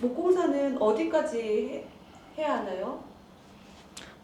목공사는 어디까지 해야 하나요?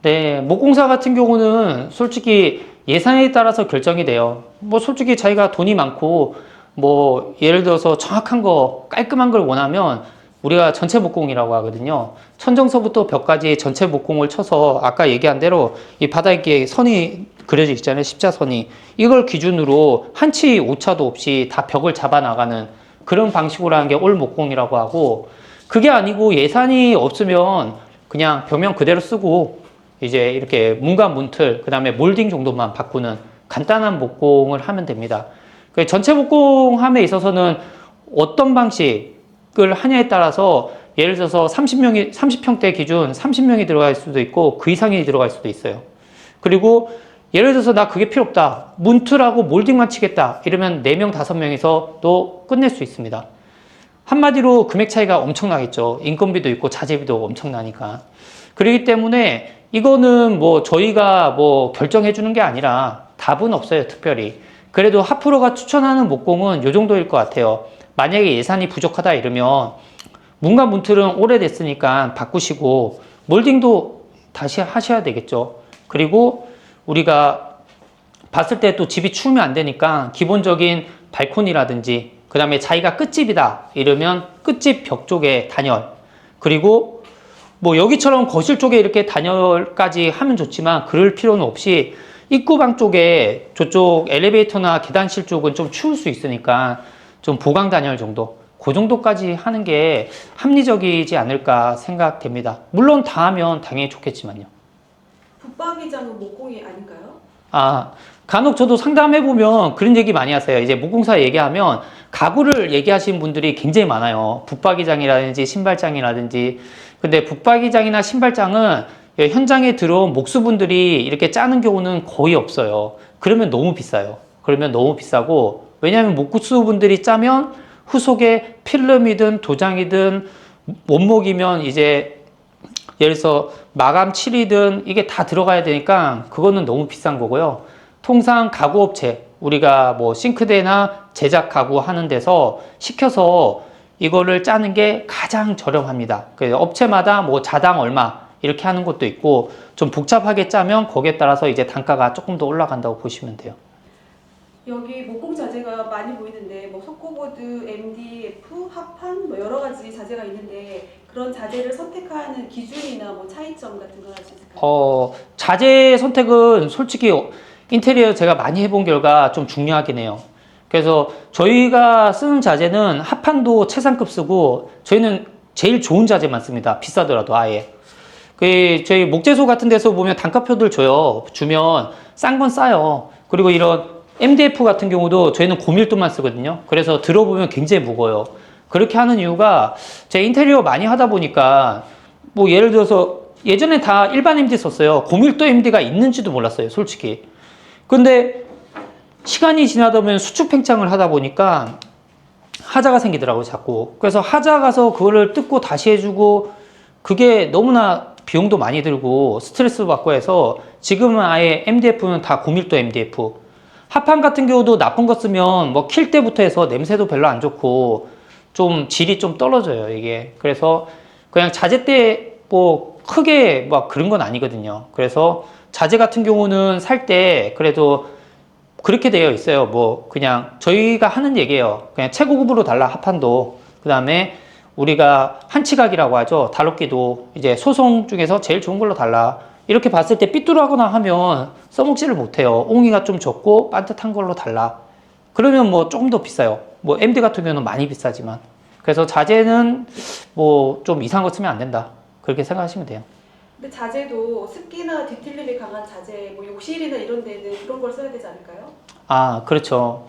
네, 목공사 같은 경우는 솔직히 예산에 따라서 결정이 돼요. 뭐 솔직히 자기가 돈이 많고 뭐 예를 들어서 정확한 거 깔끔한 걸 원하면 우리가 전체 목공이라고 하거든요. 천정서부터 벽까지 전체 목공을 쳐서 아까 얘기한 대로 이 바닥에 선이 그려져 있잖아요. 십자선이. 이걸 기준으로 한치 오차도 없이 다 벽을 잡아 나가는 그런 방식으로 하는 게 올 목공이라고 하고, 그게 아니고 예산이 없으면 그냥 벽면 그대로 쓰고 이제 이렇게 문과 문틀, 그 다음에 몰딩 정도만 바꾸는 간단한 목공을 하면 됩니다. 전체 목공함에 있어서는 어떤 방식을 하냐에 따라서 예를 들어서 30평대 기준 30명이 들어갈 수도 있고 그 이상이 들어갈 수도 있어요. 그리고 예를 들어서 나 그게 필요 없다. 문틀하고 몰딩만 치겠다. 이러면 4명, 5명이서 또 끝낼 수 있습니다. 한마디로 금액 차이가 엄청나겠죠. 인건비도 있고 자재비도 엄청나니까. 그렇기 때문에 이거는 뭐 저희가 뭐 결정해 주는 게 아니라 답은 없어요, 특별히. 그래도 하프로가 추천하는 목공은 이 정도일 것 같아요. 만약에 예산이 부족하다 이러면 문과 문틀은 오래됐으니까 바꾸시고 몰딩도 다시 하셔야 되겠죠. 그리고 우리가 봤을 때 또 집이 추우면 안 되니까 기본적인 발코니라든지 그 다음에 자기가 끝집이다 이러면 끝집 벽 쪽에 단열, 그리고 뭐 여기처럼 거실 쪽에 이렇게 단열까지 하면 좋지만 그럴 필요는 없이 입구방 쪽에 저쪽 엘리베이터나 계단실 쪽은 좀 추울 수 있으니까 좀 보강 단열 정도, 그 정도까지 하는 게 합리적이지 않을까 생각됩니다. 물론 다 하면 당연히 좋겠지만요. 붙박이장은 목공이 아닌가요? 아, 간혹 저도 상담해보면 그런 얘기 많이 하세요. 이제 목공사 얘기하면 가구를 얘기하시는 분들이 굉장히 많아요. 붙박이장이라든지 신발장이라든지. 근데 붙박이장이나 신발장은 현장에 들어온 목수분들이 이렇게 짜는 경우는 거의 없어요. 그러면 너무 비싸요. 그러면 너무 비싸고, 왜냐하면 목수분들이 짜면 후속에 필름이든 도장이든 원목이면 이제 예를 들어서 마감 칠이든 이게 다 들어가야 되니까 그거는 너무 비싼 거고요. 통상 가구업체, 우리가 뭐 싱크대나 제작 가구 하는 데서 시켜서 이거를 짜는 게 가장 저렴합니다. 그래서 업체마다 뭐 자당 얼마 이렇게 하는 것도 있고, 좀 복잡하게 짜면 거기에 따라서 이제 단가가 조금 더 올라간다고 보시면 돼요. 여기 목공 자재가 많이 보이는데 뭐 석고보드, MDF, 합판 뭐 여러 가지 자재가 있는데 그런 자재를 선택하는 기준이나 뭐 차이점 같은 걸 알 수 있을까요? 자재 선택은 솔직히 인테리어 제가 많이 해본 결과 좀 중요하긴 해요. 그래서 저희가 쓰는 자재는 합판도 최상급 쓰고 저희는 제일 좋은 자재만 씁니다. 비싸더라도 아예. 저희 목재소 같은 데서 보면 단가표들 줘요. 주면 싼 건 싸요. 그리고 이런 MDF 같은 경우도 저희는 고밀도만 쓰거든요. 그래서 들어보면 굉장히 무거워요. 그렇게 하는 이유가 제가 인테리어 많이 하다 보니까 뭐 예를 들어서 예전에 다 일반 MD 썼어요. 고밀도 MD가 있는지도 몰랐어요, 솔직히. 근데 시간이 지나다 보면 수축 팽창을 하다 보니까 하자가 생기더라고요, 자꾸. 그래서 하자 가서 그거를 뜯고 다시 해주고 그게 너무나 비용도 많이 들고 스트레스 받고 해서 지금은 아예 MDF는 다 고밀도 MDF. 합판 같은 경우도 나쁜 거 쓰면 뭐 킬 때부터 해서 냄새도 별로 안 좋고 좀 질이 좀 떨어져요, 이게. 그래서 그냥 자재 때 뭐 크게 막 그런 건 아니거든요. 그래서 자재 같은 경우는 살 때 그래도 그렇게 되어 있어요. 뭐 그냥 저희가 하는 얘기예요. 그냥 최고급으로 달라, 합판도. 그 다음에 우리가 한치각이라고 하죠. 다뤄끼도 이제 소송 중에서 제일 좋은 걸로 달라. 이렇게 봤을 때 삐뚤하거나 하면 써먹지를 못해요. 옹이가 좀 적고 반듯한 걸로 달라. 그러면 뭐 조금 더 비싸요. 뭐 MD 같은 경우는 많이 비싸지만. 그래서 자재는 뭐 좀 이상한 거 쓰면 안 된다, 그렇게 생각하시면 돼요. 근데 자재도 습기나 뒤틀림이 강한 자재, 뭐 욕실이나 이런 데는 그런 걸 써야 되지 않을까요? 아, 그렇죠.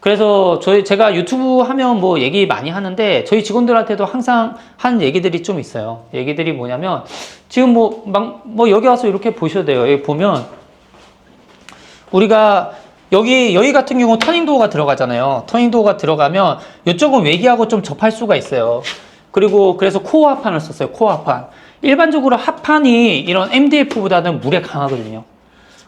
그래서 제가 유튜브 하면 뭐 얘기 많이 하는데 저희 직원들한테도 항상 하는 얘기들이 좀 있어요. 얘기들이 뭐냐면 지금 뭐 여기 와서 이렇게 보셔도 돼요. 여기 보면 우리가 여기 같은 경우 터닝도어가 들어가잖아요. 터닝도어가 들어가면 이쪽은 외기하고 좀 접할 수가 있어요. 그리고 그래서 코어 합판을 썼어요. 코어 합판. 일반적으로 합판이 이런 MDF보다는 물에 강하거든요.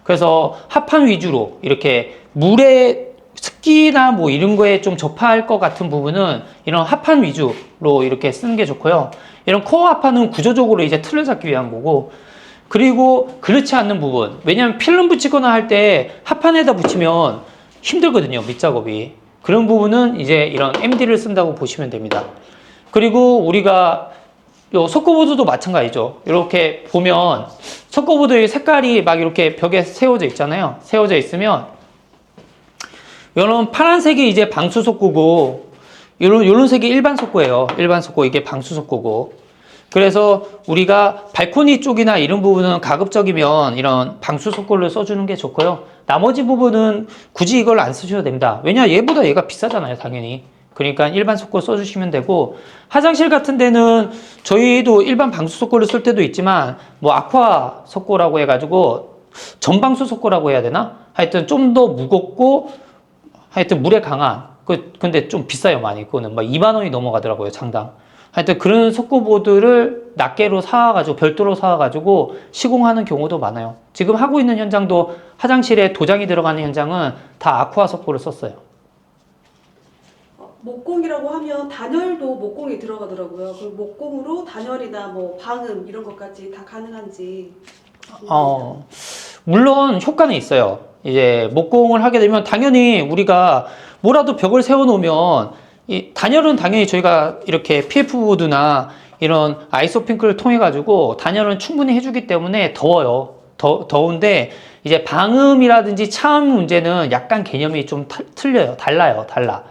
그래서 합판 위주로 이렇게 물에 습기나 뭐 이런 거에 좀 접할 것 같은 부분은 이런 합판 위주로 이렇게 쓰는 게 좋고요. 이런 코어 합판은 구조적으로 이제 틀을 잡기 위한 거고, 그리고 그렇지 않는 부분, 왜냐하면 필름 붙이거나 할 때 합판에다 붙이면 힘들거든요, 밑작업이. 그런 부분은 이제 이런 MD를 쓴다고 보시면 됩니다. 그리고 우리가 요 석고보드도 마찬가지죠. 이렇게 보면 석고보드의 색깔이 막 이렇게 벽에 세워져 있잖아요. 세워져 있으면 이런 파란색이 이제 방수 석고고, 요런 색이 일반 석고예요. 일반 석고, 이게 방수 석고고. 그래서 우리가 발코니 쪽이나 이런 부분은 가급적이면 이런 방수 석고를 써주는 게 좋고요. 나머지 부분은 굳이 이걸 안 쓰셔도 됩니다. 왜냐, 얘보다 얘가 비싸잖아요, 당연히. 그러니까 일반 석고 써주시면 되고, 화장실 같은 데는 저희도 일반 방수 석고를 쓸 때도 있지만, 뭐 아쿠아 석고라고 해가지고 전방수 석고라고 해야 되나? 하여튼 좀 더 무겁고 하여튼 물에 강한, 근데 좀 비싸요, 많이. 그거는 막 2만 원이 넘어가더라고요, 장당. 하여튼 그런 석고보드를 낱개로 사와가지고, 별도로 사와가지고 시공하는 경우도 많아요. 지금 하고 있는 현장도 화장실에 도장이 들어가는 현장은 다 아쿠아 석고를 썼어요. 목공이라고 하면 단열도 목공이 들어가더라고요. 그 목공으로 단열이나 뭐 방음 이런 것까지 다 가능한지. 물론 효과는 있어요. 이제 목공을 하게 되면 당연히 우리가 뭐라도 벽을 세워놓으면, 이 단열은 당연히 저희가 이렇게 PF보드나 이런 아이소핑크를 통해 가지고 단열은 충분히 해주기 때문에 더워요. 더운데 이제 방음이라든지 차음 문제는 약간 개념이 좀 틀려요. 달라.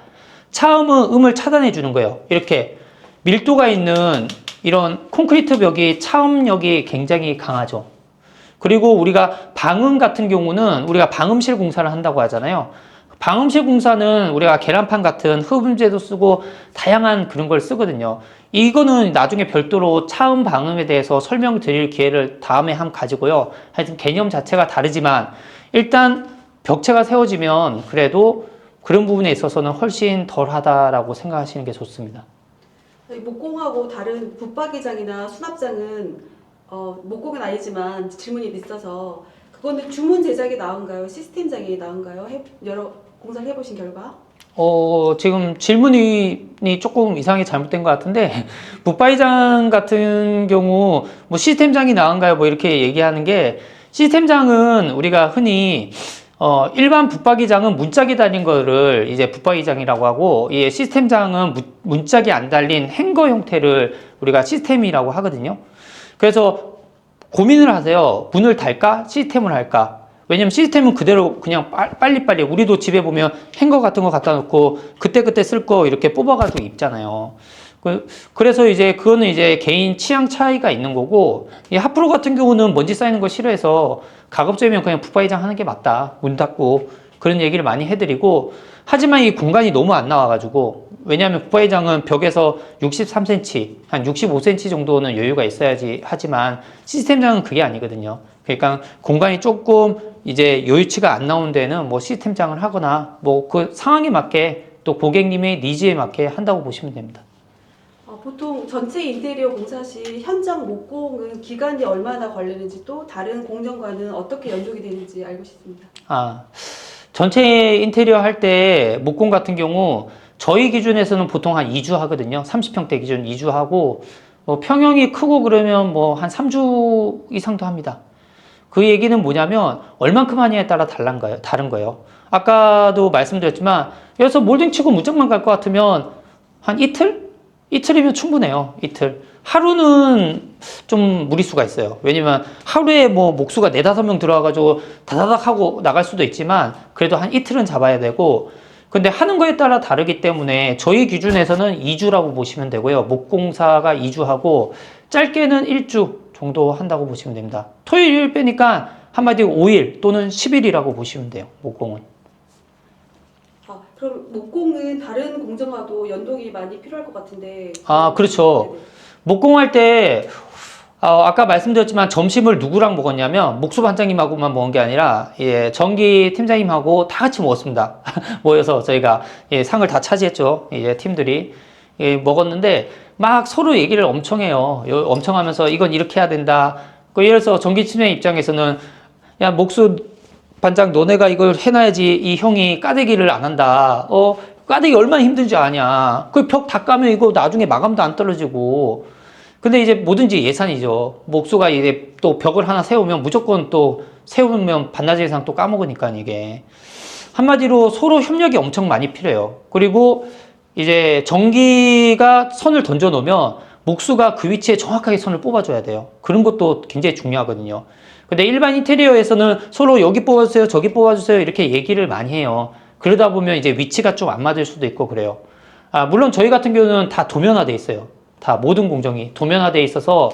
차음은 음을 차단해 주는 거예요. 이렇게 밀도가 있는 이런 콘크리트 벽이 차음력이 굉장히 강하죠. 그리고 우리가 방음 같은 경우는 우리가 방음실 공사를 한다고 하잖아요. 방음실 공사는 우리가 계란판 같은 흡음재도 쓰고 다양한 그런 걸 쓰거든요. 이거는 나중에 별도로 차음 방음에 대해서 설명드릴 기회를 다음에 한번 가지고요. 하여튼 개념 자체가 다르지만 일단 벽체가 세워지면 그래도 그런 부분에 있어서는 훨씬 덜하다라고 생각하시는 게 좋습니다. 목공하고 다른 붙박이장이나 수납장은 목공은 아니지만 질문이 있어서 그거는 주문 제작이 나은가요? 시스템장이 나은가요? 여러 공사를 해보신 결과? 지금 질문이 조금 이상하게 잘못된 것 같은데, 붙박이장 같은 경우 뭐 시스템장이 나은가요? 뭐 이렇게 얘기하는 게, 시스템장은 우리가 흔히 일반 붙박이장은 문짝이 달린 거를 이제 붙박이장이라고 하고, 이 시스템장은 문짝이 안 달린 행거 형태를 우리가 시스템이라고 하거든요. 그래서 고민을 하세요. 문을 달까? 시스템을 할까? 왜냐면 시스템은 그대로 그냥 빨리빨리, 우리도 집에 보면 행거 같은 거 갖다 놓고 그때그때 쓸 거 이렇게 뽑아가지고 입잖아요. 그래서 이제 그거는 이제 개인 취향 차이가 있는 거고, 이 하프로 같은 경우는 먼지 쌓이는 거 싫어해서 가급적이면 그냥 붙박이장 하는 게 맞다, 문 닫고, 그런 얘기를 많이 해드리고, 하지만 이 공간이 너무 안 나와가지고, 왜냐하면 붙박이장은 벽에서 63cm, 한 65cm 정도는 여유가 있어야지 하지만 시스템장은 그게 아니거든요. 그러니까 공간이 조금 이제 여유치가 안 나온 데는 뭐 시스템장을 하거나 뭐 그 상황에 맞게 또 고객님의 니즈에 맞게 한다고 보시면 됩니다. 보통 전체 인테리어 공사 시 현장 목공은 기간이 얼마나 걸리는지, 또 다른 공정과는 어떻게 연동이 되는지 알고 싶습니다. 전체 인테리어 할 때 목공 같은 경우 저희 기준에서는 보통 한 2주 하거든요. 30평대 기준 2주 하고, 뭐 평형이 크고 그러면 뭐 한 3주 이상도 합니다. 그 얘기는 뭐냐면 얼만큼 하냐에 따라 다른 거예요. 아까도 말씀드렸지만 여기서 몰딩 치고 문짝만 갈 것 같으면 한 이틀? 이틀이면 충분해요. 이틀. 하루는 좀 무리수가 있어요. 왜냐면 하루에 뭐 목수가 4-5명 들어와가지고 다다닥 하고 나갈 수도 있지만 그래도 한 이틀은 잡아야 되고, 근데 하는 거에 따라 다르기 때문에 저희 기준에서는 2주라고 보시면 되고요. 목공사가 2주 하고 짧게는 1주 정도 한다고 보시면 됩니다. 토요일, 일요일 빼니까 한마디로 5일 또는 10일이라고 보시면 돼요. 목공은. 그럼 목공은 다른 공정과도 연동이 많이 필요할 것 같은데. 그렇죠. 네네. 목공할 때 아까 말씀드렸지만 점심을 누구랑 먹었냐면 목수 반장님하고만 먹은 게 아니라 전기 팀장님하고 다 같이 먹었습니다. 모여서 저희가 상을 다 차지했죠. 팀들이 먹었는데 막 서로 얘기를 엄청 해요. 엄청 하면서 이건 이렇게 해야 된다. 예를 들어서 전기 팀장 입장에서는 야, 목수 반장 너네가 이걸 해놔야지 이 형이 까대기를 안 한다. 까대기 얼마나 힘든지 아냐. 그 벽 다 까면 이거 나중에 마감도 안 떨어지고. 근데 이제 뭐든지 예산이죠. 목수가 이제 또 벽을 하나 세우면 무조건 또 세우면 반나절 이상 또 까먹으니까 이게. 한마디로 서로 협력이 엄청 많이 필요해요. 그리고 이제 전기가 선을 던져 놓으면 목수가 그 위치에 정확하게 선을 뽑아줘야 돼요. 그런 것도 굉장히 중요하거든요. 근데 일반 인테리어에서는 서로 여기 뽑아주세요, 저기 뽑아주세요 이렇게 얘기를 많이 해요. 그러다 보면 이제 위치가 좀 안 맞을 수도 있고 그래요. 물론 저희 같은 경우는 다 도면화돼 있어요. 다 모든 공정이 도면화돼 있어서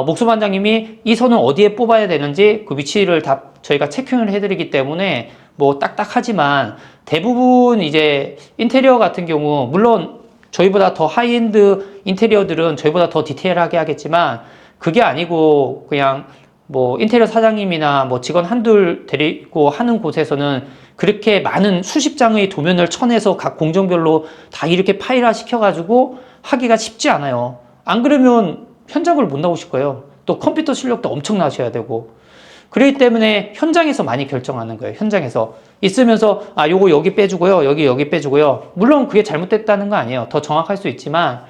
목수 반장님이 이 선을 어디에 뽑아야 되는지 그 위치를 다 저희가 체킹을 해드리기 때문에 뭐 딱딱하지만 대부분 이제 인테리어 같은 경우 물론 저희보다 더 하이엔드 인테리어들은 저희보다 더 디테일하게 하겠지만 그게 아니고 그냥 뭐 인테리어 사장님이나 뭐 직원 한둘 데리고 하는 곳에서는 그렇게 많은 수십 장의 도면을 쳐내서 각 공정별로 다 이렇게 파일화 시켜가지고 하기가 쉽지 않아요. 안 그러면 현장을 못 나오실 거예요. 또 컴퓨터 실력도 엄청나셔야 되고. 그렇기 때문에 현장에서 많이 결정하는 거예요. 현장에서 있으면서 요거 여기 빼주고요. 여기 빼주고요. 물론 그게 잘못됐다는 거 아니에요. 더 정확할 수 있지만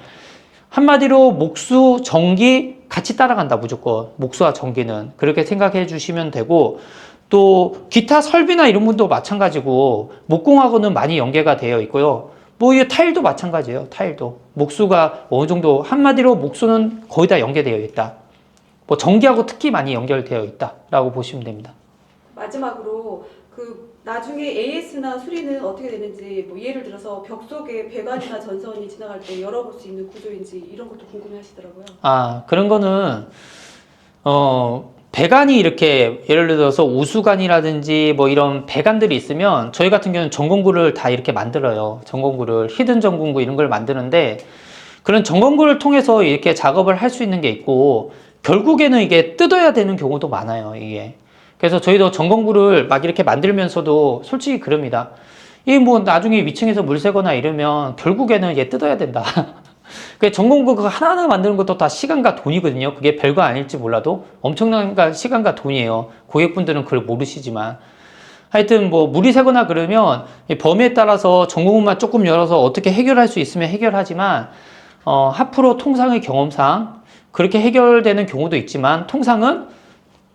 한마디로 목수, 전기 같이 따라간다 무조건. 목수와 전기는 그렇게 생각해 주시면 되고 또 기타 설비나 이런 분도 마찬가지고 목공하고는 많이 연계가 되어 있고요. 뭐 이 타일도 마찬가지예요. 타일도 목수가 어느 정도 한마디로 목수는 거의 다 연계되어 있다. 뭐 전기하고 특히 많이 연결되어 있다라고 보시면 됩니다. 마지막으로 그 나중에 AS나 수리는 어떻게 되는지 뭐 예를 들어서 벽 속에 배관이나 전선이 지나갈 때 열어볼 수 있는 구조인지 이런 것도 궁금해하시더라고요. 그런 거는 배관이 이렇게 예를 들어서 우수관이라든지 뭐 이런 배관들이 있으면 저희 같은 경우는 전공구를 다 이렇게 만들어요. 전공구를 히든 전공구 이런 걸 만드는데 그런 전공구를 통해서 이렇게 작업을 할 수 있는 게 있고 결국에는 이게 뜯어야 되는 경우도 많아요. 이게 그래서 저희도 전공구를 막 이렇게 만들면서도 솔직히 그럽니다. 이게 뭐 나중에 위층에서 물 새거나 이러면 결국에는 얘 뜯어야 된다. 그 전공구 그거 하나하나 만드는 것도 다 시간과 돈이거든요. 그게 별거 아닐지 몰라도 엄청난 시간과 돈이에요. 고객분들은 그걸 모르시지만 하여튼 뭐 물이 새거나 그러면 범위에 따라서 전공구만 조금 열어서 어떻게 해결할 수 있으면 해결하지만 앞으로 통상의 경험상 그렇게 해결되는 경우도 있지만 통상은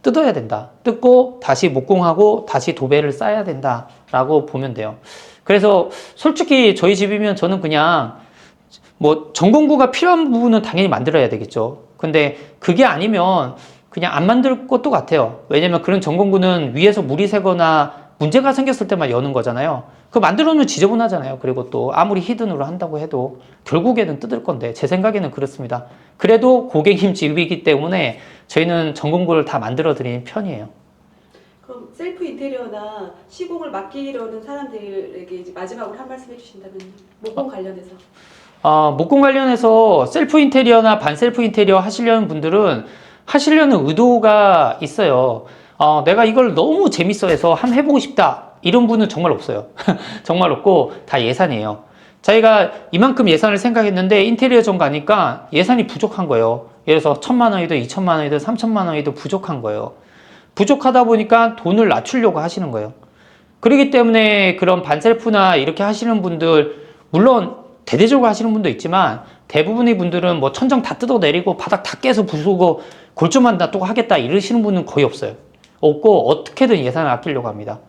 뜯어야 된다. 뜯고 다시 목공하고 다시 도배를 쌓아야 된다라고 보면 돼요. 그래서 솔직히 저희 집이면 저는 그냥 뭐 전공구가 필요한 부분은 당연히 만들어야 되겠죠. 근데 그게 아니면 그냥 안 만들 것도 같아요. 왜냐면 그런 전공구는 위에서 물이 새거나 문제가 생겼을 때만 여는 거잖아요. 그거 만들어 놓으면 지저분하잖아요. 그리고 또 아무리 히든으로 한다고 해도 결국에는 뜯을 건데 제 생각에는 그렇습니다. 그래도 고객님 집이기 때문에 저희는 전공구를 다 만들어 드리는 편이에요. 그럼 셀프 인테리어나 시공을 맡기려는 사람들에게 이제 마지막으로 한 말씀 해주신다면 목공 관련해서. 목공 관련해서 셀프 인테리어나 반셀프 인테리어 하시려는 분들은 하시려는 의도가 있어요. 내가 이걸 너무 재밌어 해서 한번 해보고 싶다. 이런 분은 정말 없어요. 정말 없고 다 예산이에요. 저희가 이만큼 예산을 생각했는데 인테리어 좀 가니까 예산이 부족한 거예요. 예를 들어서 1,000만 원이든 2,000만 원이든 3,000만 원이든 부족한 거예요. 부족하다 보니까 돈을 낮추려고 하시는 거예요. 그렇기 때문에 그런 반셀프나 이렇게 하시는 분들 물론 대대적으로 하시는 분도 있지만 대부분의 분들은 뭐 천정 다 뜯어내리고 바닥 다 깨서 부수고 골조만 놔두고 하겠다 이러시는 분은 거의 없어요. 없고 어떻게든 예산을 아끼려고 합니다.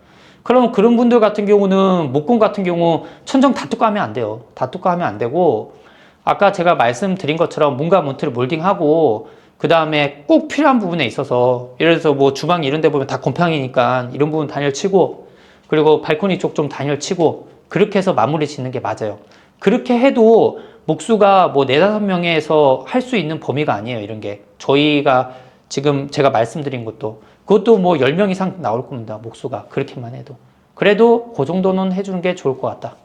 그럼 그런 분들 같은 경우는 목공 같은 경우 천정 다 뜯고 하면 안 돼요. 다 뜯고 하면 안 되고 아까 제가 말씀드린 것처럼 문과 문틀을 몰딩하고 그 다음에 꼭 필요한 부분에 있어서 예를 들어서 뭐 주방 이런 데 보면 다 곰팡이니까 이런 부분 단열 치고 그리고 발코니 쪽 좀 단열 치고 그렇게 해서 마무리 짓는 게 맞아요. 그렇게 해도 목수가 뭐 4-5명에서 할 수 있는 범위가 아니에요. 이런 게 저희가 지금 제가 말씀드린 그것도 뭐 10명 이상 나올 겁니다. 목수가 그렇게만 해도 그래도 그 정도는 해주는 게 좋을 것 같다.